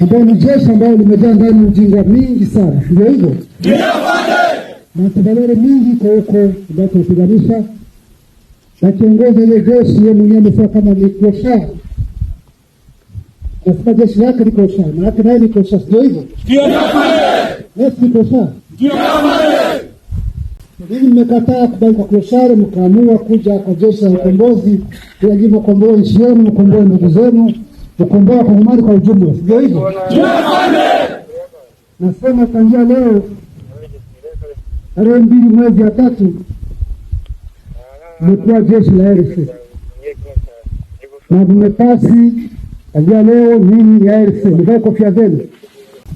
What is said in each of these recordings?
ambayo ni jeshi ambayo limejaa ndani ujinga mingi sana, ndio hivyo? Ndio afande. Na tabalere mingi kwa huko ndio tunapiganisha. Na kiongozi ile jeshi yeye mwenyewe amesema kama ni kosha. Kwa jeshi lake ni kosha, na hata naye ni kosha, ndio hivyo? Ndio afande. Yes, ni kosha. Ndio afande. Mimi nimekataa kubali kwa kosha, mkaamua kuja kwa jeshi la ukombozi ili jimbo komboe nchi yenu, mkomboe ndugu zenu, mkomboe kwa umani kwa ujumla, ndio hivyo? Ndio afande. Nasema tangia leo tarehe 2 mwezi wa 3 mmekuwa jeshi la RC na mmepasi tangia leo nini ya RC, mvae kofia zenu.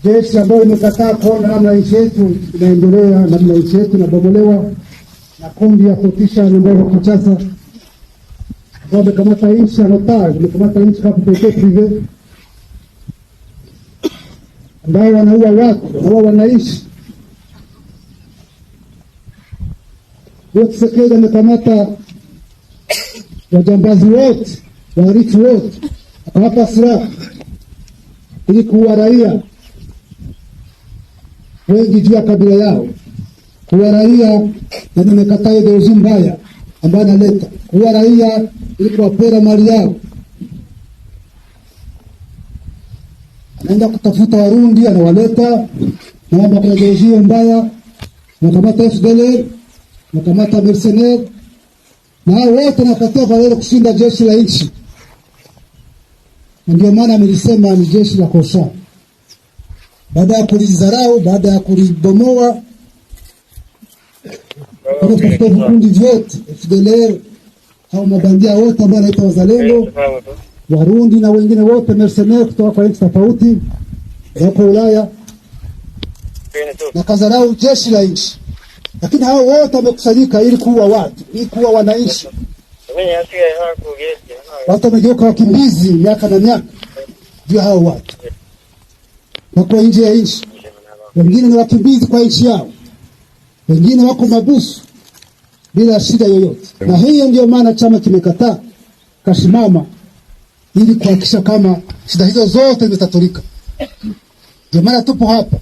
Jeshi ambayo imekataa kuona namna nchi yetu inaendelea, namna nchi yetu inabomolewa na kundi ya kutisha ambayo Kinshasa wamekamata nchi ya Notari, wamekamata nchi kama prive ambao wanaua watu, wao wanaishi. Tshisekedi amekamata wajambazi wote, wahalifu wote, akawapa silaha ili kuua raia wengi juu ya kabila yao, kuua raia na nimekataa ideolojia mbaya ambayo analeta, kuua raia ili kuwapora mali yao. Anaenda kutafuta Warundi, anawaleta na mambo ya ideolojia mbaya, anakamata FDLR, anakamata mercenaires, na hao wote wanapatia valero kushinda jeshi la nchi. Ndio maana nilisema ni jeshi la kosha. Baada ya kulizarau, baada ya kulibomoa, wakafuta vikundi vyote FDLR, hao mabandia wote ambao wanaitwa wazalendo, Warundi na wengine wote mercenaires kutoka kwa nchi tofauti wako Ulaya, na kazarau jeshi la nchi. Lakini hao wote wamekusanyika ili kuua watu, ili kuua wananchi. Watu wamegeuka wakimbizi miaka na miaka juu hao watu. Wako nje ya nchi, wengine ni wakimbizi kwa nchi yao, wengine wako mabusu bila shida yoyote. Na hiyo ndio maana chama kimekataa kasimama ili kuhakikisha kama shida hizo zote zimetatulika. Ndio maana tupo hapa.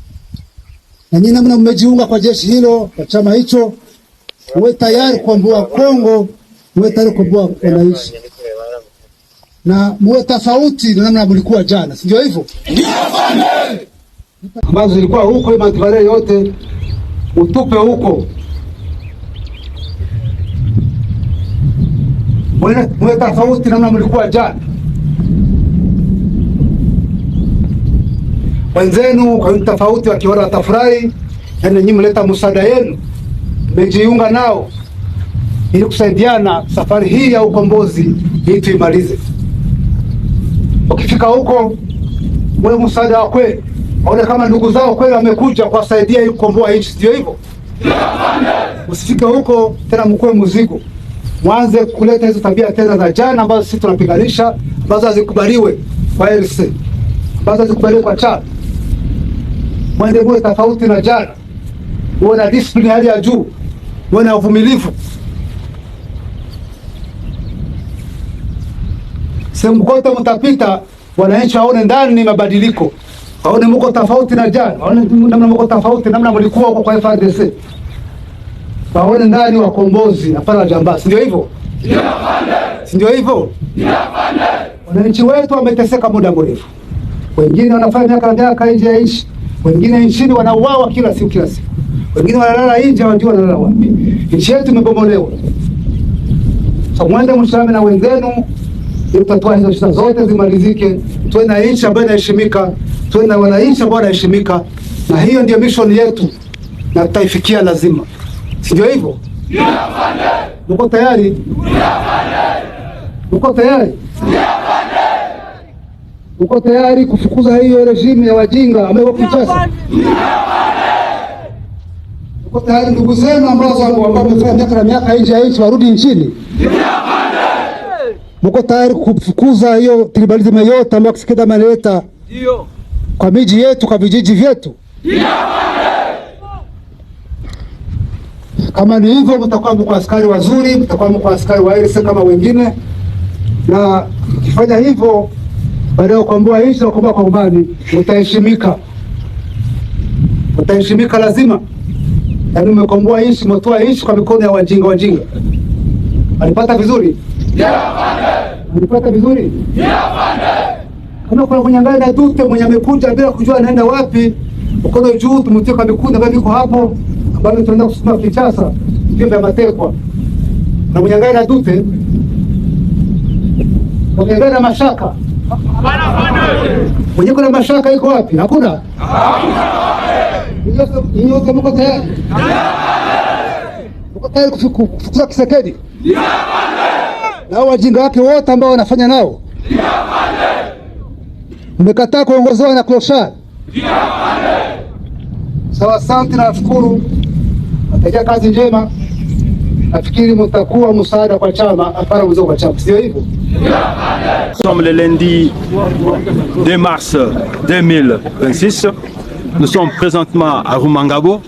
Na nyinyi namna mmejiunga kwa jeshi hilo, kwa chama hicho, uwe tayari kuomboa Kongo, uwe tayari kuomboa wananchi. Na muwe tofauti na namna mlikuwa jana, si ndio hivyo? Ndio afande. Ambazo zilikuwa huko Mantivale yote utupe huko. Muwe tofauti na namna mlikuwa jana. Wenzenu kwa tofauti wakiona watafurahi, yani nyinyi mleta msaada yenu, mmejiunga nao ili kusaidiana safari hii ya ukombozi ili tuimalize. Ukifika huko wewe msaada wa kweli, waone kama ndugu zao kweli wamekuja kuwasaidia ili kukomboa nchi, ndio hivyo? Usifike huko tena mkoe mzigo, mwanze kuleta hizo tabia tena za jana ambazo sisi tunapiganisha, ambazo hazikubaliwe kwa RC, ambazo hazikubaliwe kwa chama. Mwende mwe tofauti na jana, uwe na discipline hali ya juu, uwe na uvumilivu. Sehemu kote mtapita, wananchi waone ndani ni mabadiliko, waone mko tofauti na jana, waone namna mko tofauti namna mlikuwa huko kwa FARDC, waone ndani wakombozi hapana jambazi, ndio hivyo? Ndio afande. Ndio hivyo? Ndio afande. Wananchi wetu wameteseka muda mrefu, wengine wanafanya miaka nje ya nchi, wengine nchini wanauawa kila siku, wengine wanalala nje, hawajui wanalala wapi. Nchi yetu imebomolewa. So mwende mshame na wenzenu ili tatoa hizo shida zote zimalizike, tuwe na nchi ambayo inaheshimika, tuwe na wananchi ambao wanaheshimika, na hiyo ndio mission yetu na tutaifikia lazima. Si ndio hivyo? Ndio afande. Mko tayari? Ndio afande. Mko tayari? Ndio afande. Mko tayari kufukuza hiyo regime ya wajinga ambayo Kinshasa? Ndio afande. Mko tayari ndugu zenu ambao wamefanya miaka nje ya nchi warudi nchini? Ndio afande. Mko tayari kufukuza hiyo tribalism yote ambayo Tshisekedi ameleta? Ndio. Kwa miji yetu, kwa vijiji vyetu? Ndio afande. Kama ni hivyo, mtakuwa mko askari wazuri, mtakuwa mko askari wa RC kama wengine, na ukifanya hivyo baada ya kukomboa nchi na kukomboa Kongomani, utaheshimika, utaheshimika lazima. Yaani umekomboa nchi, umetoa nchi kwa mikono ya wajinga wajinga. Alipata vizuri? Alipata vizuri? Kama kuna kunyang'anya na Dute mwenye amekuja bila kujua anaenda wapi, mkono juu tumtie kwa mikono bado yuko hapo, bado tunaenda kusema Kinshasa, ndio vya matekwa. Na kunyang'anya na Dute, kunyang'anya na Mashaka. Mwenye kuna Mashaka yuko wapi? Hakuna. Ninyi mko tayari? Mko tayari kufukuza Tshisekedi? Na wajinga wake wote ambao wanafanya nao? Mmekataa kuongozewa na Clochard? Sawa, asante na nashukuru. Natakia kazi njema. Nafikiri mtakuwa msaada kwa chama, hapana mzogo kwa chama. Sio hivyo? Nous sommes le lundi 2 mars 2026. Nous sommes présentement à Rumangabo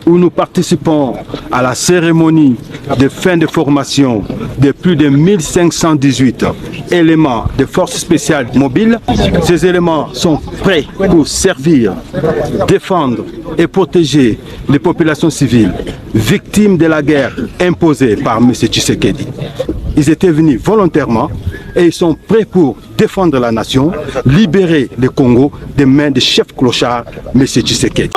où nous participons à la cérémonie de fin de formation de plus de 1518 éléments de forces spéciales mobiles. Ces éléments sont prêts pour servir, défendre et protéger les populations civiles victimes de la guerre imposée par M. Tshisekedi. Ils étaient venus volontairement et ils sont prêts pour défendre la nation, libérer le Congo des mains des chefs clochards, M. Tshisekedi.